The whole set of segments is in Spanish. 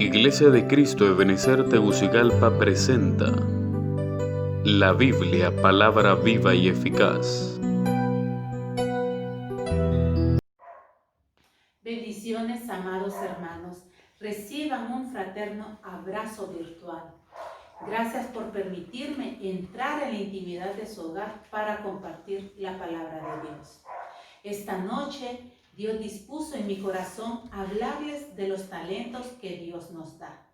Iglesia de Cristo Ebenezer Tegucigalpa presenta la Biblia, palabra viva y eficaz. Bendiciones, amados hermanos. Reciban un fraterno abrazo virtual. Gracias por permitirme entrar en la intimidad de su hogar para compartir la palabra de Dios. Esta noche, Dios dispuso en mi corazón hablarles de los talentos que Dios nos da.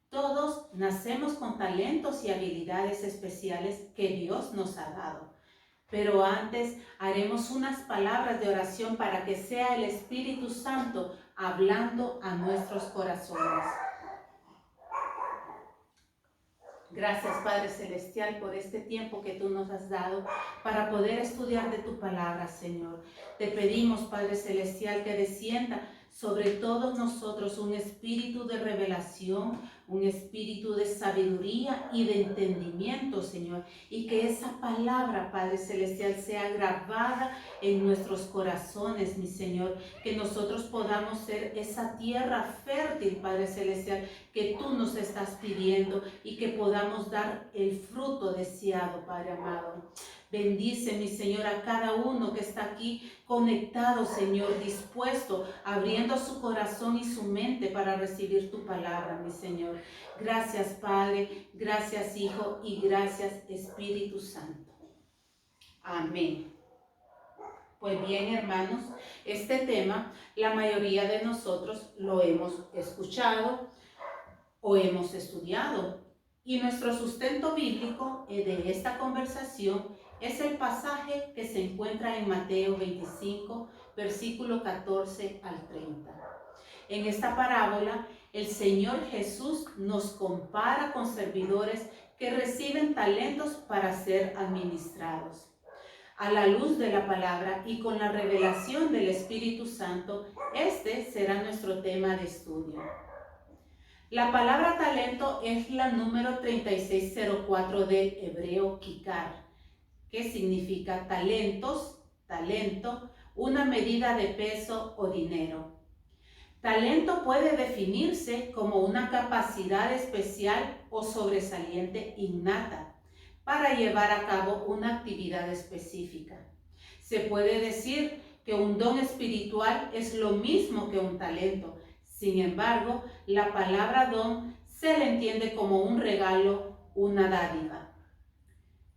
Todos nacemos con talentos y habilidades especiales que Dios nos ha dado. Pero antes haremos unas palabras de oración para que sea el Espíritu Santo hablando a nuestros corazones. Gracias, Padre Celestial, por este tiempo que tú nos has dado para poder estudiar de tu palabra, Señor. Te pedimos, Padre Celestial, que descienda sobre todos nosotros un espíritu de revelación, un espíritu de sabiduría y de entendimiento, Señor. Y que esa palabra, Padre Celestial, sea grabada en nuestros corazones, mi Señor. Que nosotros podamos ser esa tierra fértil, Padre Celestial, que tú nos estás pidiendo y que podamos dar el fruto deseado, Padre amado. Bendice, mi Señor, a cada uno que está aquí conectado, Señor, dispuesto, abriendo su corazón y su mente para recibir tu palabra, mi Señor. Gracias, Padre, gracias, Hijo, y gracias, Espíritu Santo. Amén. Pues bien, hermanos, este tema la mayoría de nosotros lo hemos escuchado o hemos estudiado. Y nuestro sustento bíblico de esta conversación es el pasaje que se encuentra en Mateo 25, versículo 14 al 30. En esta parábola, el Señor Jesús nos compara con servidores que reciben talentos para ser administrados. A la luz de la palabra y con la revelación del Espíritu Santo, este será nuestro tema de estudio. La palabra talento es la número 3604 del hebreo kikar, que significa talentos, talento, una medida de peso o dinero. Talento puede definirse como una capacidad especial o sobresaliente innata para llevar a cabo una actividad específica. Se puede decir que un don espiritual es lo mismo que un talento. Sin embargo, la palabra don se le entiende como un regalo, una dádiva.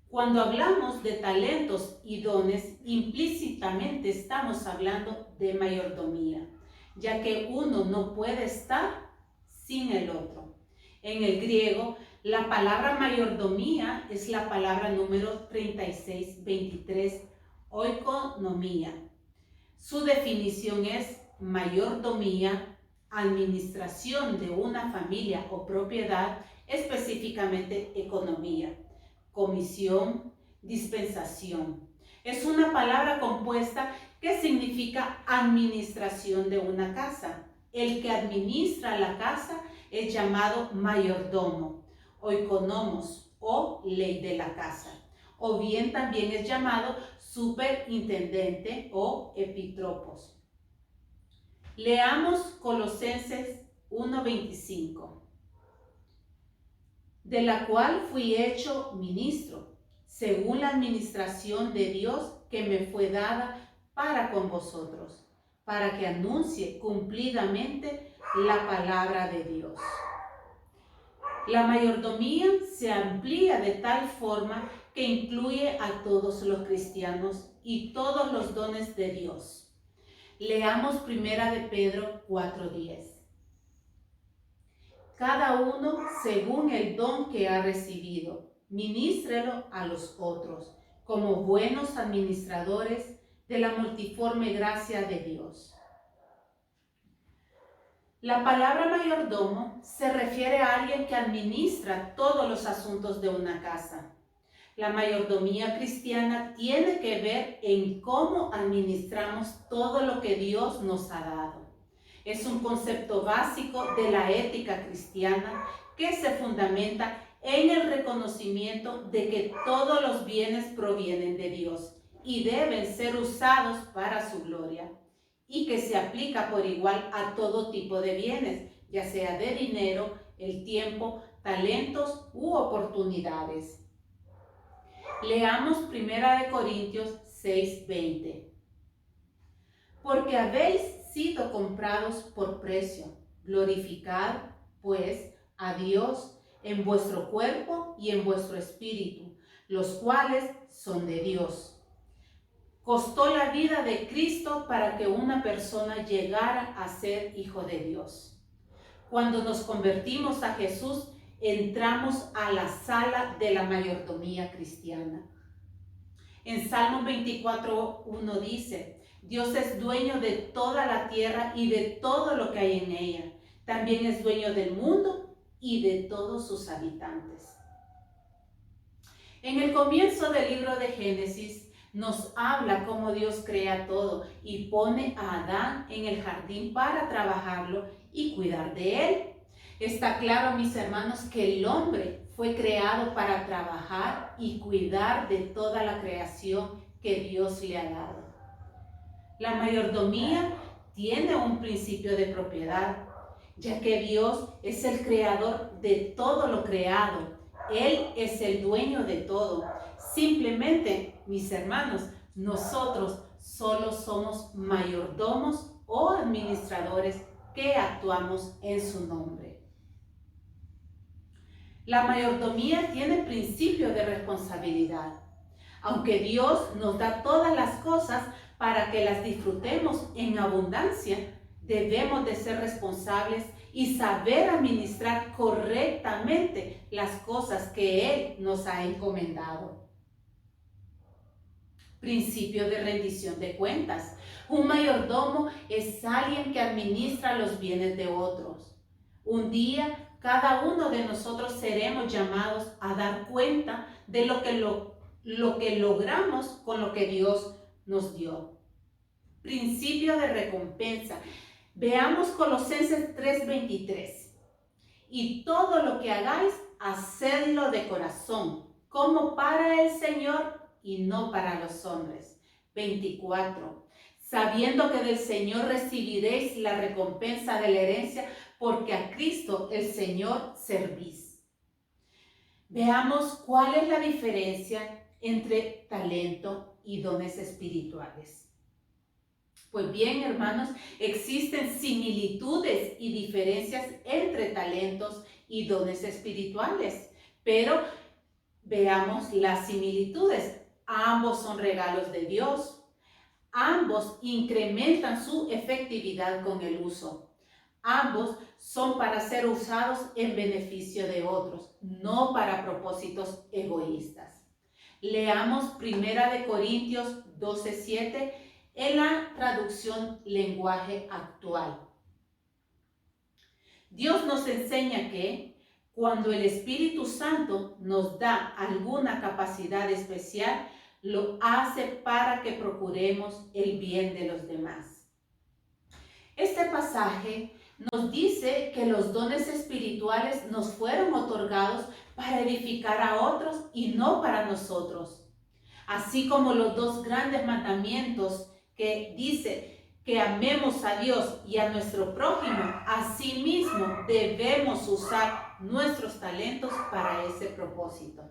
Cuando hablamos de talentos y dones, implícitamente estamos hablando de mayordomía, ya que uno no puede estar sin el otro. En el griego, la palabra mayordomía es la palabra número 3623, oikonomía. Su definición es mayordomía, administración de una familia o propiedad, específicamente economía, comisión, dispensación. Es una palabra compuesta que significa administración de una casa. El que administra la casa es llamado mayordomo, oikonomos o ley de la casa. O bien también es llamado superintendente o epitropos. Leamos Colosenses 1:25. De la cual fui hecho ministro, según la administración de Dios que me fue dada para con vosotros, para que anuncie cumplidamente la palabra de Dios. La mayordomía se amplía de tal forma que incluye a todos los cristianos y todos los dones de Dios. Leamos 1 de Pedro 4:10. Cada uno según el don que ha recibido, ministrelo a los otros, como buenos administradores de la multiforme gracia de Dios. La palabra mayordomo se refiere a alguien que administra todos los asuntos de una casa. La mayordomía cristiana tiene que ver en cómo administramos todo lo que Dios nos ha dado. Es un concepto básico de la ética cristiana que se fundamenta en el reconocimiento de que todos los bienes provienen de Dios y deben ser usados para su gloria, y que se aplica por igual a todo tipo de bienes, ya sea de dinero, el tiempo, talentos u oportunidades. Leamos 1 Corintios 6:20. Porque habéis sido comprados por precio. Glorificad, pues, a Dios en vuestro cuerpo y en vuestro espíritu, los cuales son de Dios. Costó la vida de Cristo para que una persona llegara a ser hijo de Dios. Cuando nos convertimos a Jesús, entramos a la sala de la mayordomía cristiana. En Salmo 24:1 dice: Dios es dueño de toda la tierra y de todo lo que hay en ella. También es dueño del mundo y de todos sus habitantes. En el comienzo del libro de Génesis nos habla cómo Dios crea todo y pone a Adán en el jardín para trabajarlo y cuidar de él. Está claro, mis hermanos, que el hombre fue creado para trabajar y cuidar de toda la creación que Dios le ha dado. La mayordomía tiene un principio de propiedad, ya que Dios es el creador de todo lo creado. Él es el dueño de todo. Simplemente, mis hermanos, nosotros solo somos mayordomos o administradores que actuamos en su nombre. La mayordomía tiene principio de responsabilidad. Aunque Dios nos da todas las cosas para que las disfrutemos en abundancia, debemos de ser responsables y saber administrar correctamente las cosas que Él nos ha encomendado. Principio de rendición de cuentas. Un mayordomo es alguien que administra los bienes de otros. Un día, cada uno de nosotros seremos llamados a dar cuenta de lo que logramos con lo que Dios nos dio. Principio de recompensa. Veamos Colosenses 3:23. Y todo lo que hagáis, hacedlo de corazón, como para el Señor y no para los hombres. 24. Sabiendo que del Señor recibiréis la recompensa de la herencia, porque a Cristo el Señor servís. Veamos cuál es la diferencia entre talento y dones espirituales. Pues bien, hermanos, existen similitudes y diferencias entre talentos y dones espirituales, pero veamos las similitudes. Ambos son regalos de Dios. Ambos incrementan su efectividad con el uso. Ambos son para ser usados en beneficio de otros, no para propósitos egoístas. Leamos 1 Corintios 12:7 en la traducción lenguaje actual. Dios nos enseña que cuando el Espíritu Santo nos da alguna capacidad especial, lo hace para que procuremos el bien de los demás. Este pasaje nos dice que los dones espirituales nos fueron otorgados para edificar a otros y no para nosotros. Así como los dos grandes mandamientos que dice que amemos a Dios y a nuestro prójimo, asimismo debemos usar nuestros talentos para ese propósito.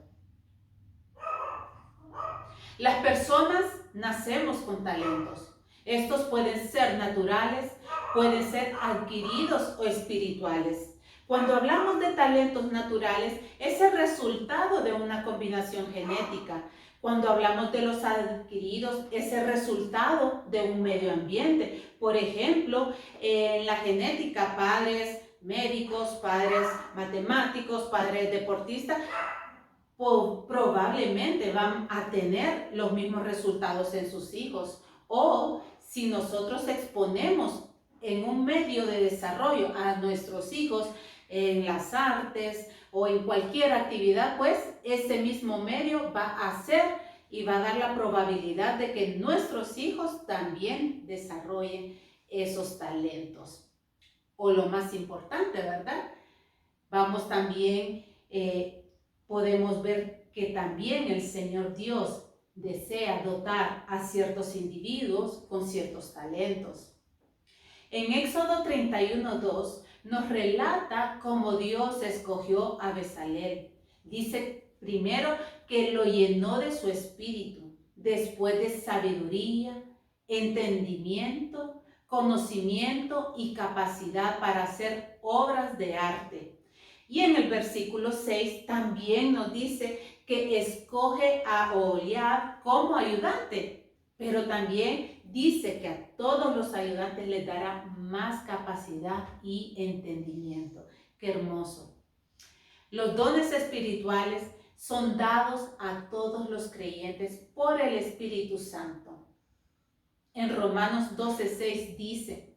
Las personas nacemos con talentos. Estos pueden ser naturales, pueden ser adquiridos o espirituales. Cuando hablamos de talentos naturales, es el resultado de una combinación genética. Cuando hablamos de los adquiridos, es el resultado de un medio ambiente. Por ejemplo, en la genética, padres médicos, padres matemáticos, padres deportistas, probablemente van a tener los mismos resultados en sus hijos. O si nosotros exponemos en un medio de desarrollo a nuestros hijos en las artes o en cualquier actividad, pues ese mismo medio va a hacer y va a dar la probabilidad de que nuestros hijos también desarrollen esos talentos. O lo más importante, ¿verdad? Vamos también, podemos ver que también el Señor Dios desea dotar a ciertos individuos con ciertos talentos. En Éxodo 31:2 nos relata cómo Dios escogió a Bezalel. Dice primero que lo llenó de su espíritu, después de sabiduría, entendimiento, conocimiento y capacidad para hacer obras de arte. Y en el versículo 6 también nos dice que escoge a Oholiab como ayudante, pero también dice que a todos los ayudantes les dará más capacidad y entendimiento. Qué hermoso. Los dones espirituales son dados a todos los creyentes por el Espíritu Santo. En Romanos 12:6 dice,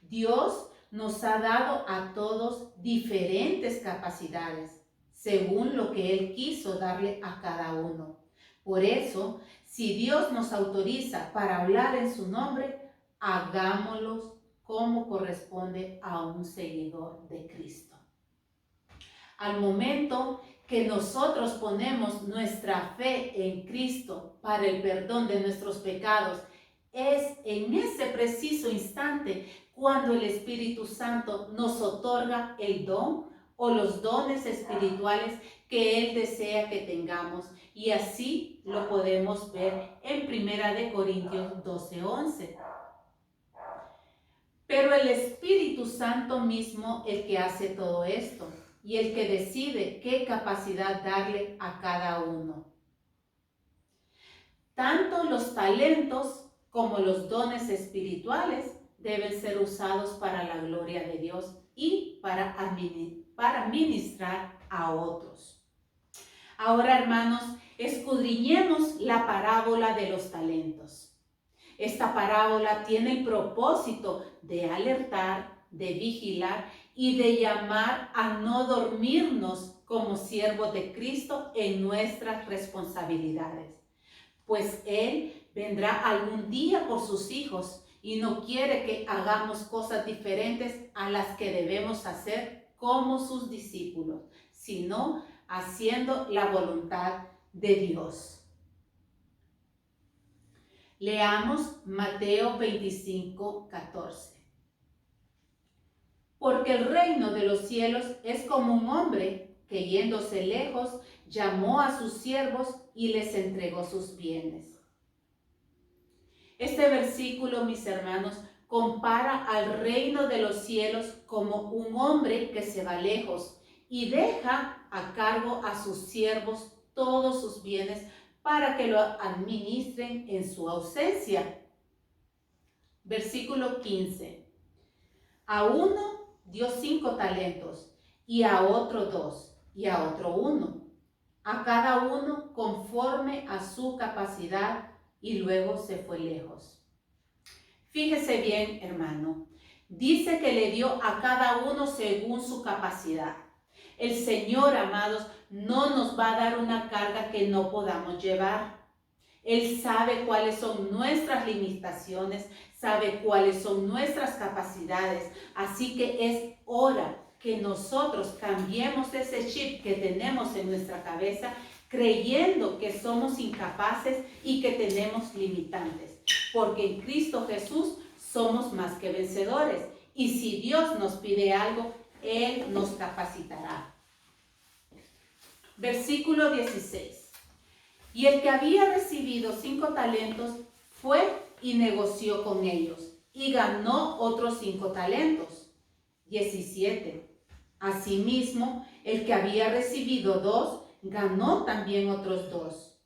Dios nos ha dado a todos diferentes capacidades, según lo que Él quiso darle a cada uno. Por eso, si Dios nos autoriza para hablar en su nombre, hagámoslos como corresponde a un seguidor de Cristo. Al momento que nosotros ponemos nuestra fe en Cristo para el perdón de nuestros pecados, es en ese preciso instante cuando el Espíritu Santo nos otorga el don o los dones espirituales que Él desea que tengamos. Y así lo podemos ver en 1 Corintios 12:11. Pero el Espíritu Santo mismo el que hace todo esto y el que decide qué capacidad darle a cada uno. Tanto los talentos como los dones espirituales deben ser usados para la gloria de Dios y para ministrar a otros. Ahora, hermanos, escudriñemos la parábola de los talentos. Esta parábola tiene el propósito de alertar, de vigilar y de llamar a no dormirnos como siervos de Cristo en nuestras responsabilidades. Pues Él vendrá algún día por sus hijos y no quiere que hagamos cosas diferentes a las que debemos hacer como sus discípulos, sino haciendo la voluntad de Dios. Leamos Mateo 25:14. Porque el reino de los cielos es como un hombre que yéndose lejos llamó a sus siervos y les entregó sus bienes. Este versículo, mis hermanos, compara al reino de los cielos como un hombre que se va lejos y deja a cargo a sus siervos todos sus bienes para que lo administren en su ausencia. Versículo 15. A uno dio 5 talentos, y a otro 2, y a otro 1. A cada uno conforme a su capacidad, y luego se fue lejos. Fíjese bien, hermano. Dice que le dio a cada uno según su capacidad. El Señor, amados, no nos va a dar una carga que no podamos llevar. Él sabe cuáles son nuestras limitaciones, sabe cuáles son nuestras capacidades. Así que es hora que nosotros cambiemos ese chip que tenemos en nuestra cabeza, creyendo que somos incapaces y que tenemos limitantes. Porque en Cristo Jesús somos más que vencedores. Y si Dios nos pide algo, Él nos capacitará. Versículo 16. Y el que había recibido 5 talentos fue y negoció con ellos, y ganó otros 5 talentos. 17. Asimismo, el que había recibido 2, ganó también otros 2.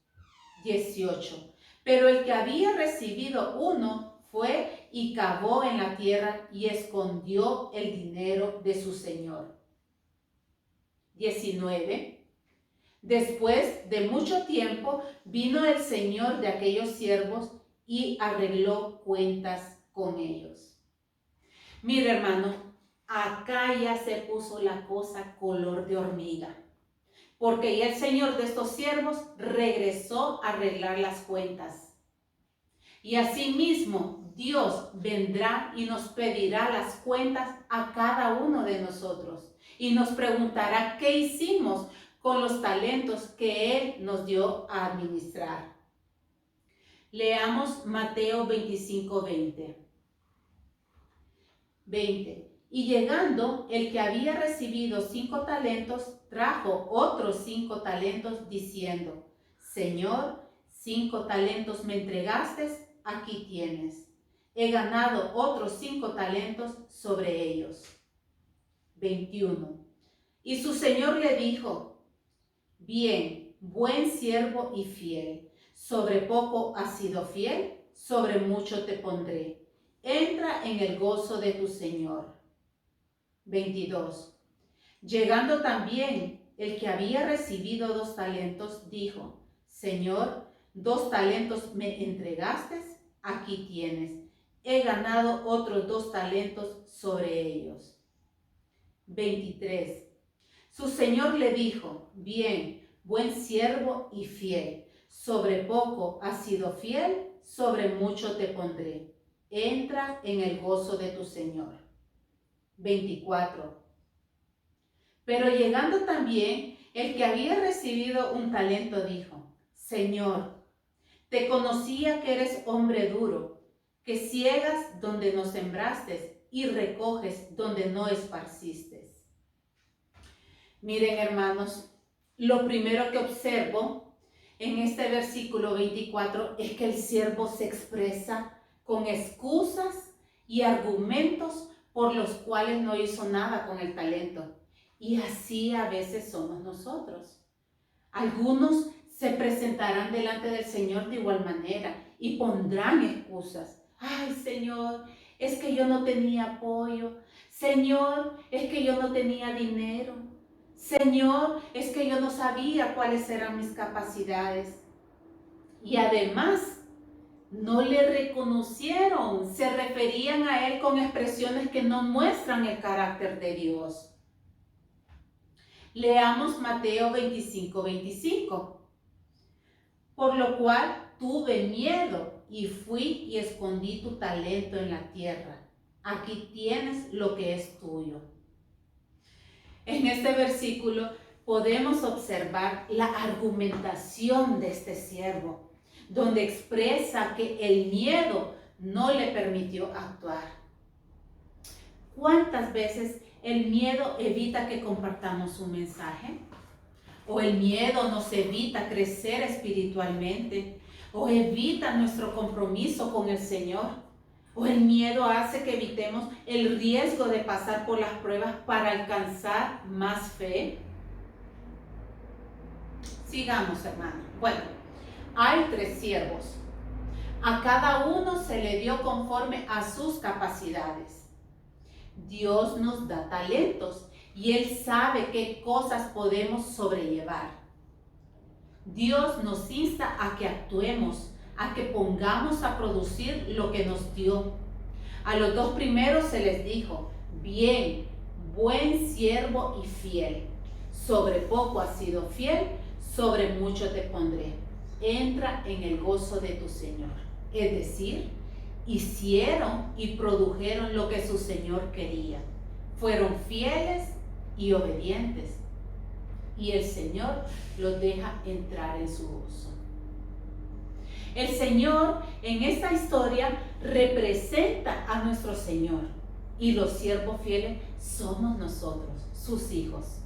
18. Pero el que había recibido 1 fue y cavó en la tierra y escondió el dinero de su señor. 19. Después de mucho tiempo vino el señor de aquellos siervos y arregló cuentas con ellos. Mira, hermano, acá ya se puso la cosa color de hormiga, porque ya el señor de estos siervos regresó a arreglar las cuentas. Y asimismo Dios vendrá y nos pedirá las cuentas a cada uno de nosotros y nos preguntará qué hicimos con los talentos que Él nos dio a administrar. Leamos Mateo 25:20. 20. Y llegando el que había recibido 5 talentos, trajo otros 5 talentos, diciendo: Señor, 5 talentos me entregaste, aquí tienes. He ganado otros 5 talentos sobre ellos. 21. Y su señor le dijo: Bien, buen siervo y fiel. Sobre poco has sido fiel, sobre mucho te pondré. Entra en el gozo de tu señor. 22. Llegando también el que había recibido 2 talentos, dijo: Señor, 2 talentos me entregaste, aquí tienes. He ganado otros 2 talentos sobre ellos. 23. Su señor le dijo: Bien, buen siervo y fiel. Sobre poco has sido fiel, sobre mucho te pondré. Entra en el gozo de tu señor. 24. Pero llegando también el que había recibido 1 talento, dijo: Señor, te conocía que eres hombre duro, que ciegas donde no sembraste y recoges donde no esparciste. Miren, hermanos, lo primero que observo en este versículo 24 es que el siervo se expresa con excusas y argumentos por los cuales no hizo nada con el talento. Y así a veces somos nosotros. Algunos se presentarán delante del Señor de igual manera y pondrán excusas. Ay, Señor, es que yo no tenía apoyo. Señor, es que yo no tenía dinero. Señor, es que yo no sabía cuáles eran mis capacidades. Y además, no le reconocieron, se referían a él con expresiones que no muestran el carácter de Dios. Leamos Mateo 25:25. Por lo cual tuve miedo y fui y escondí tu talento en la tierra. Aquí tienes lo que es tuyo. En este versículo podemos observar la argumentación de este siervo, donde expresa que el miedo no le permitió actuar. ¿Cuántas veces el miedo evita que compartamos un mensaje? ¿O el miedo nos evita crecer espiritualmente? ¿O evita nuestro compromiso con el Señor? ¿O el miedo hace que evitemos el riesgo de pasar por las pruebas para alcanzar más fe? Sigamos, hermanos. Bueno, hay 3 siervos. A cada uno se le dio conforme a sus capacidades. Dios nos da talentos y Él sabe qué cosas podemos sobrellevar. Dios nos insta a que actuemos, a que pongamos a producir lo que nos dio. A los 2 primeros se les dijo: Bien, buen siervo y fiel. Sobre poco has sido fiel, sobre mucho te pondré. Entra en el gozo de tu Señor. Es decir, hicieron y produjeron lo que su Señor quería. Fueron fieles y obedientes. Y el Señor los deja entrar en su gozo. El Señor en esta historia representa a nuestro Señor. Y los siervos fieles somos nosotros, sus hijos.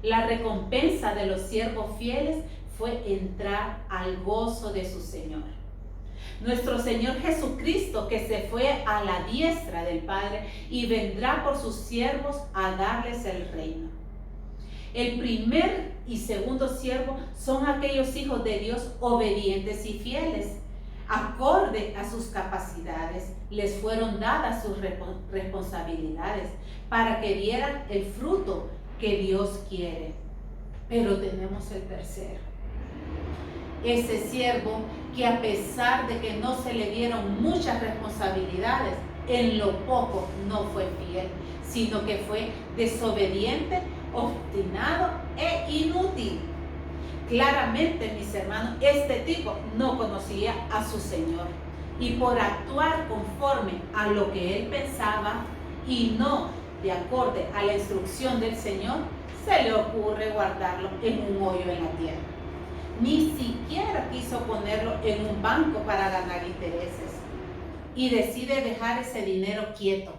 La recompensa de los siervos fieles fue entrar al gozo de su Señor. Nuestro Señor Jesucristo, que se fue a la diestra del Padre y vendrá por sus siervos a darles el reino. El primer y segundo siervo son aquellos hijos de Dios obedientes y fieles. Acorde a sus capacidades, les fueron dadas sus responsabilidades para que dieran el fruto que Dios quiere. Pero tenemos el tercero. Ese siervo que, a pesar de que no se le dieron muchas responsabilidades, en lo poco no fue fiel, sino que fue desobediente, obstinado e inútil. Claramente, mis hermanos, este tipo no conocía a su Señor, y por actuar conforme a lo que él pensaba y no de acorde a la instrucción del Señor, se le ocurre guardarlo en un hoyo en la tierra. Ni siquiera quiso ponerlo en un banco para ganar intereses, y decide dejar ese dinero quieto,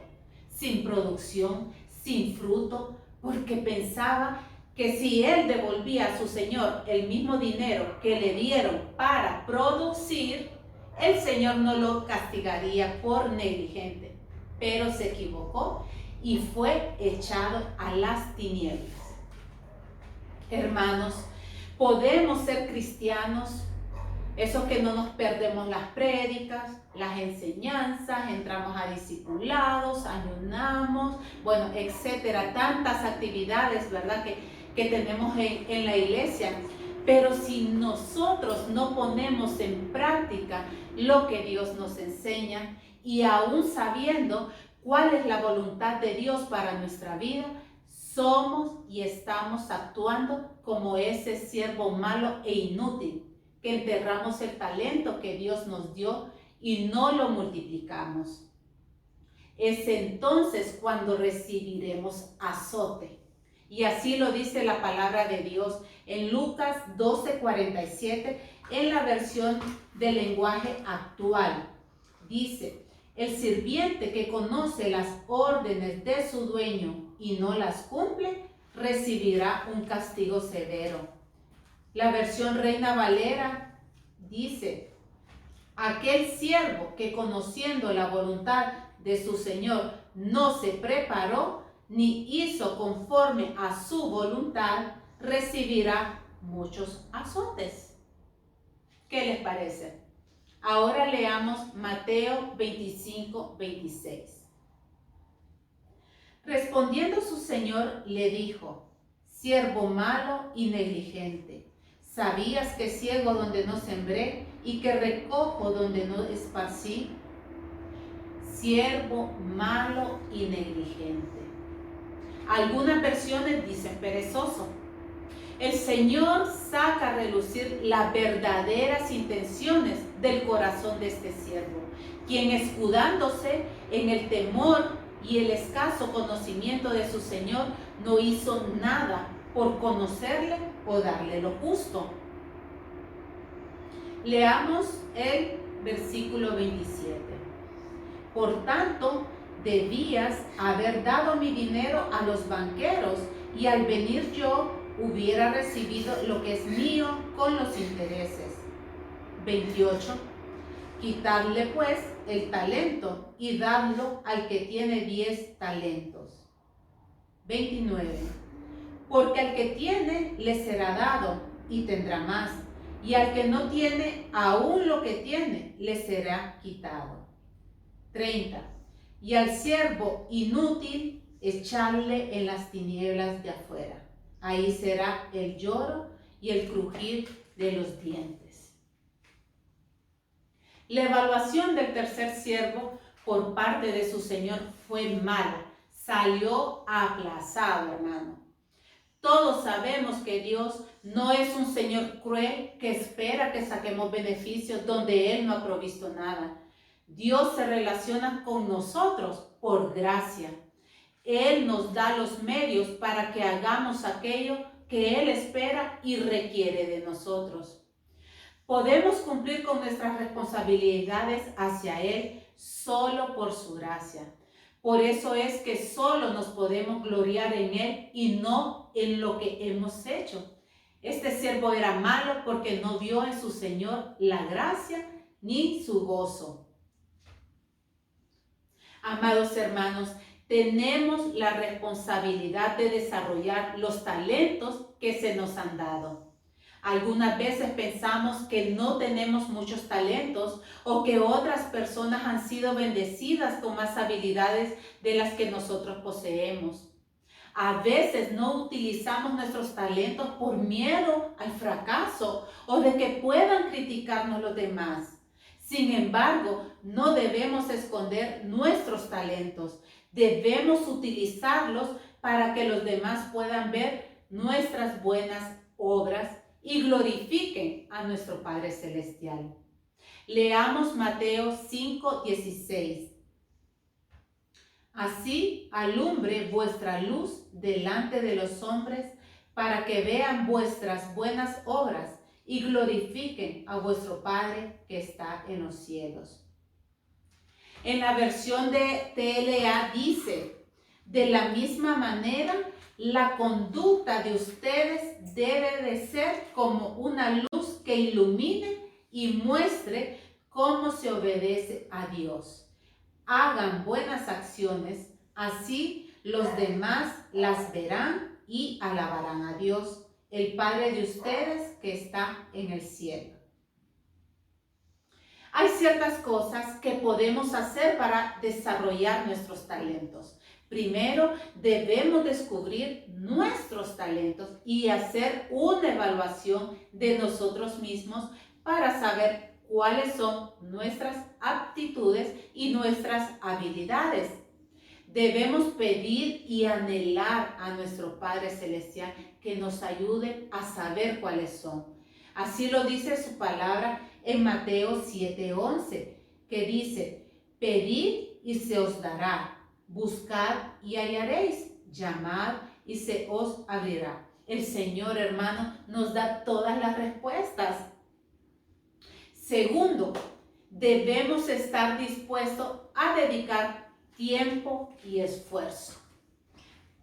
sin producción, sin fruto, porque pensaba que si él devolvía a su señor el mismo dinero que le dieron para producir, el señor no lo castigaría por negligente, pero se equivocó y fue echado a las tinieblas. Hermanos, podemos ser cristianos, esos que no nos perdemos las prédicas, las enseñanzas, entramos a discipulados, ayunamos, bueno, etcétera, tantas actividades, ¿verdad?, que tenemos en la iglesia. Pero si nosotros no ponemos en práctica lo que Dios nos enseña, y aún sabiendo cuál es la voluntad de Dios para nuestra vida, somos y estamos actuando como ese siervo malo e inútil, que enterramos el talento que Dios nos dio y no lo multiplicamos. Es entonces cuando recibiremos azote. Y así lo dice la palabra de Dios en Lucas 12:47, en la versión del lenguaje actual. Dice: el sirviente que conoce las órdenes de su dueño y no las cumple, recibirá un castigo severo. La versión Reina Valera dice: aquel siervo que, conociendo la voluntad de su señor, no se preparó ni hizo conforme a su voluntad, recibirá muchos azotes. ¿Qué les parece? Ahora leamos Mateo 25:26. Respondiendo su señor le dijo: siervo malo y negligente, ¿sabías que ciego donde no sembré y que recojo donde no esparcí? Siervo malo y negligente. Algunas versiones dicen perezoso. El Señor saca a relucir las verdaderas intenciones del corazón de este siervo, quien, escudándose en el temor y el escaso conocimiento de su Señor, no hizo nada por conocerle o darle lo justo. Leamos el versículo 27. Por tanto, debías haber dado mi dinero a los banqueros, y al venir yo hubiera recibido lo que es mío con los intereses. 28. Quitarle pues el talento y darlo al que tiene 10 talentos. 29. Porque al que tiene le será dado y tendrá más, y al que no tiene, aún lo que tiene le será quitado. 30. Y al siervo inútil echarle en las tinieblas de afuera. Ahí será el lloro y el crujir de los dientes. La evaluación del tercer siervo por parte de su señor fue mala. Salió aplazado, hermano. Todos sabemos que Dios no es un señor cruel que espera que saquemos beneficios donde Él no ha provisto nada. Dios se relaciona con nosotros por gracia. Él nos da los medios para que hagamos aquello que Él espera y requiere de nosotros. Podemos cumplir con nuestras responsabilidades hacia Él solo por su gracia. Por eso es que solo nos podemos gloriar en Él y no en lo que hemos hecho. Este siervo era malo porque no vio en su Señor la gracia ni su gozo. Amados hermanos, tenemos la responsabilidad de desarrollar los talentos que se nos han dado. Algunas veces pensamos que no tenemos muchos talentos o que otras personas han sido bendecidas con más habilidades de las que nosotros poseemos. A veces no utilizamos nuestros talentos por miedo al fracaso o de que puedan criticarnos los demás. Sin embargo, no debemos esconder nuestros talentos. Debemos utilizarlos para que los demás puedan ver nuestras buenas obras y glorifiquen a nuestro Padre Celestial. Leamos Mateo 5:16. Así alumbre vuestra luz delante de los hombres, para que vean vuestras buenas obras y glorifiquen a vuestro Padre que está en los cielos. En la versión de TLA dice, de la misma manera, la conducta de ustedes debe de ser como una luz que ilumine y muestre cómo se obedece a Dios. Hagan buenas acciones, así los demás las verán y alabarán a Dios, el Padre de ustedes que está en el cielo. Hay ciertas cosas que podemos hacer para desarrollar nuestros talentos. Primero, debemos descubrir nuestros talentos y hacer una evaluación de nosotros mismos para saber cuáles son nuestras aptitudes y nuestras habilidades. Debemos pedir y anhelar a nuestro Padre Celestial que nos ayude a saber cuáles son. Así lo dice su palabra en Mateo 7:11, que dice, pedid y se os dará, buscad y hallaréis, llamad y se os abrirá. El Señor, hermano, nos da todas las respuestas. Segundo, debemos estar dispuestos a dedicar tiempo y esfuerzo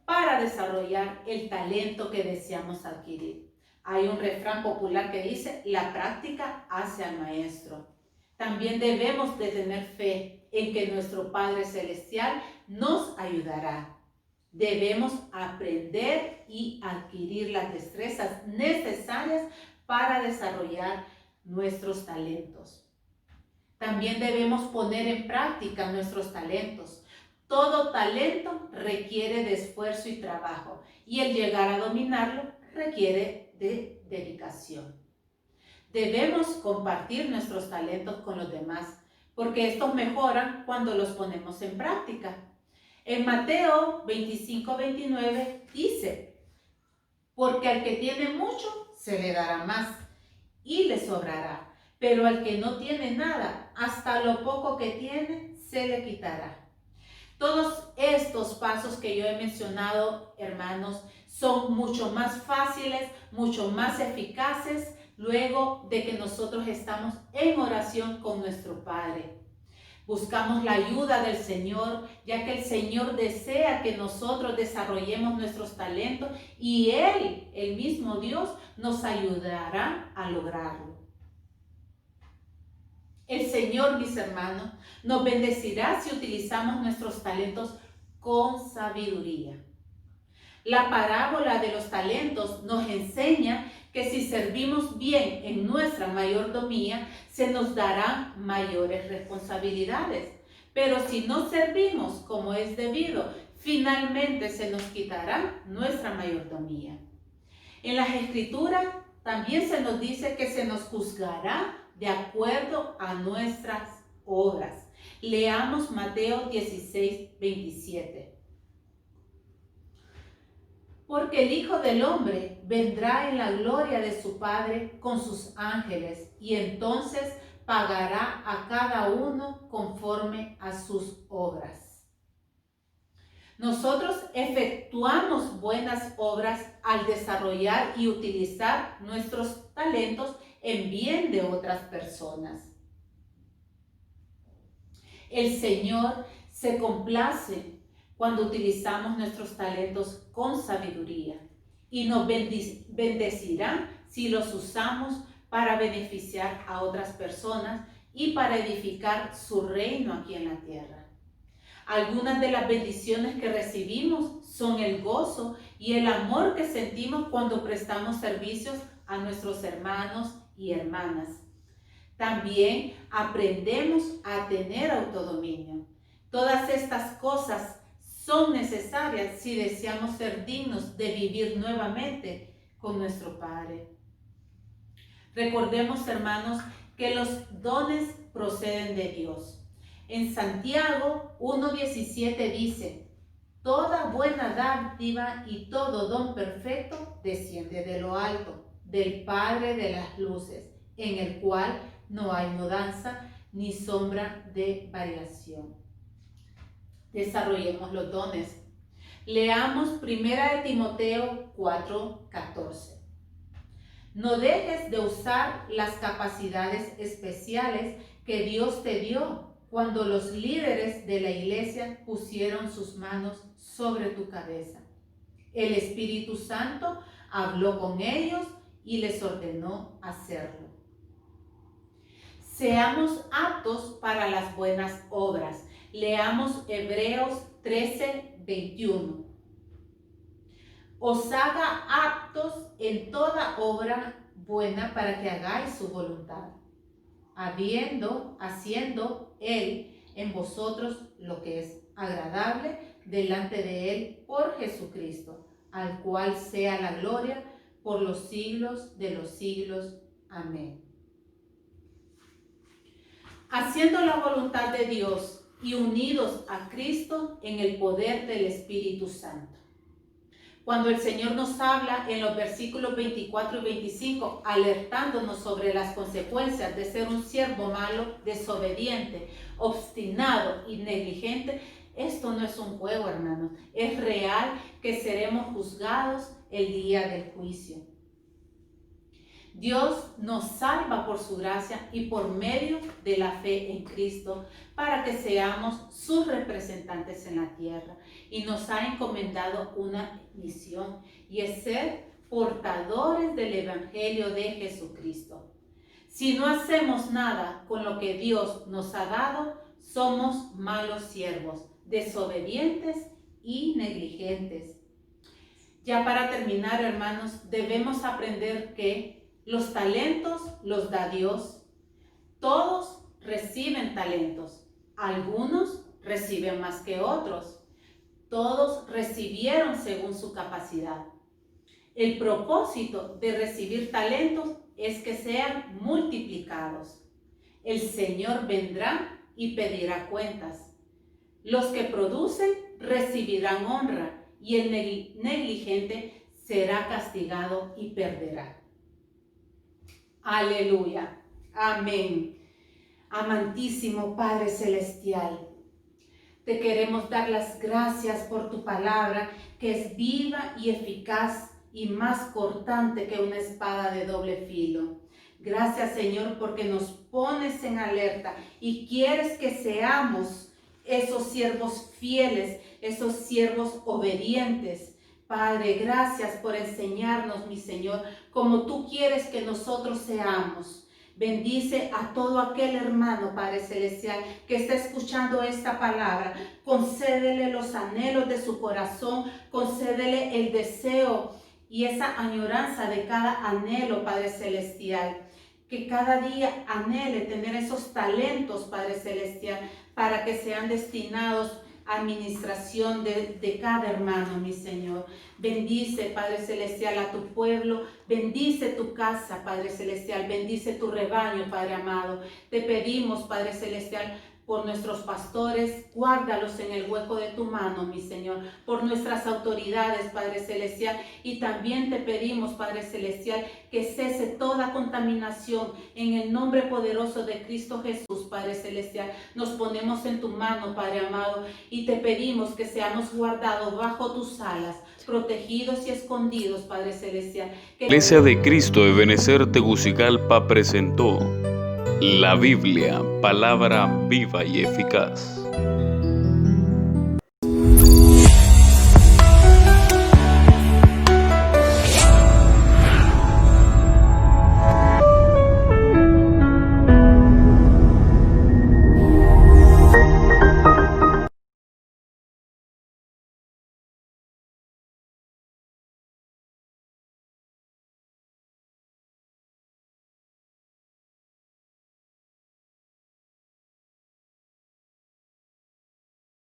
para desarrollar el talento que deseamos adquirir. Hay un refrán popular que dice, la práctica hace al maestro. También debemos de tener fe en que nuestro Padre Celestial nos ayudará. Debemos aprender y adquirir las destrezas necesarias para desarrollar nuestros talentos. También debemos poner en práctica nuestros talentos. Todo talento requiere de esfuerzo y trabajo, y el llegar a dominarlo requiere de dedicación. Debemos compartir nuestros talentos con los demás, porque estos mejoran cuando los ponemos en práctica. En Mateo 25:29 dice, porque al que tiene mucho se le dará más y le sobrará, pero al que no tiene nada, hasta lo poco que tiene se le quitará. Todos estos pasos que yo he mencionado, hermanos, son mucho más fáciles, mucho más eficaces luego de que nosotros estamos en oración con nuestro Padre. Buscamos la ayuda del Señor, ya que el Señor desea que nosotros desarrollemos nuestros talentos y Él, el mismo Dios, nos ayudará a lograrlo. El Señor, mis hermanos, nos bendecirá si utilizamos nuestros talentos con sabiduría. La parábola de los talentos nos enseña que si servimos bien en nuestra mayordomía, se nos darán mayores responsabilidades. Pero si no servimos como es debido, finalmente se nos quitará nuestra mayordomía. En las Escrituras también se nos dice que se nos juzgará de acuerdo a nuestras obras. Leamos Mateo 16:27. Porque el Hijo del Hombre vendrá en la gloria de su Padre con sus ángeles, y entonces pagará a cada uno conforme a sus obras. Nosotros efectuamos buenas obras al desarrollar y utilizar nuestros talentos en bien de otras personas. El Señor se complace cuando utilizamos nuestros talentos con sabiduría y nos bendecirá si los usamos para beneficiar a otras personas y para edificar su reino aquí en la tierra. Algunas de las bendiciones que recibimos son el gozo y el amor que sentimos cuando prestamos servicios a nuestros hermanos y hermanas. También aprendemos a tener autodominio. Todas estas cosas son necesarias si deseamos ser dignos de vivir nuevamente con nuestro Padre. Recordemos, hermanos, que los dones proceden de Dios. En Santiago 1:17 dice, toda buena dádiva y todo don perfecto desciende de lo alto, del Padre de las luces, en el cual no hay mudanza ni sombra de variación. Desarrollemos los dones. Leamos 1 Timoteo 4:14. No dejes de usar las capacidades especiales que Dios te dio cuando los líderes de la iglesia pusieron sus manos sobre tu cabeza. El Espíritu Santo habló con ellos y les ordenó hacerlo. Seamos aptos para las buenas obras. Leamos Hebreos 13:21. Os haga aptos en toda obra buena para que hagáis su voluntad, haciendo Él en vosotros lo que es agradable delante de Él por Jesucristo, al cual sea la gloria por los siglos de los siglos. Amén. Haciendo la voluntad de Dios y unidos a Cristo en el poder del Espíritu Santo. Cuando el Señor nos habla en los versículos 24 y 25, alertándonos sobre las consecuencias de ser un siervo malo, desobediente, obstinado y negligente, esto no es un juego, hermanos. Es real que seremos juzgados el día del juicio. Dios nos salva por su gracia y por medio de la fe en Cristo para que seamos sus representantes en la tierra. Y nos ha encomendado una misión, y es ser portadores del Evangelio de Jesucristo. Si no hacemos nada con lo que Dios nos ha dado, somos malos siervos, desobedientes y negligentes. Ya para terminar, hermanos, debemos aprender que los talentos los da Dios. Todos reciben talentos. Algunos reciben más que otros. Todos recibieron según su capacidad. El propósito de recibir talentos es que sean multiplicados. El Señor vendrá y pedirá cuentas. Los que producen recibirán honra y el negligente será castigado y perderá. Aleluya. Amén. Amantísimo Padre Celestial, te queremos dar las gracias por tu palabra, que es viva y eficaz y más cortante que una espada de doble filo. Gracias, Señor, porque nos pones en alerta y quieres que seamos esos siervos fieles, esos siervos obedientes. Padre, gracias por enseñarnos, mi Señor, como tú quieres que nosotros seamos. Bendice a todo aquel hermano, Padre Celestial, que está escuchando esta palabra. Concédele los anhelos de su corazón, concédele el deseo y esa añoranza de cada anhelo, Padre Celestial. Que cada día anhele tener esos talentos, Padre Celestial, para que sean destinados administración de cada hermano, mi Señor. Bendice, Padre Celestial, a tu pueblo. Bendice tu casa, Padre Celestial. Bendice tu rebaño, Padre amado. Te pedimos, Padre Celestial, por nuestros pastores, guárdalos en el hueco de tu mano, mi Señor, por nuestras autoridades, Padre Celestial, y también te pedimos, Padre Celestial, que cese toda contaminación en el nombre poderoso de Cristo Jesús, Padre Celestial. Nos ponemos en tu mano, Padre amado, y te pedimos que seamos guardados bajo tus alas, protegidos y escondidos, Padre Celestial. Iglesia de Cristo de Ebenecer Tegucigalpa presentó la Biblia, palabra viva y eficaz.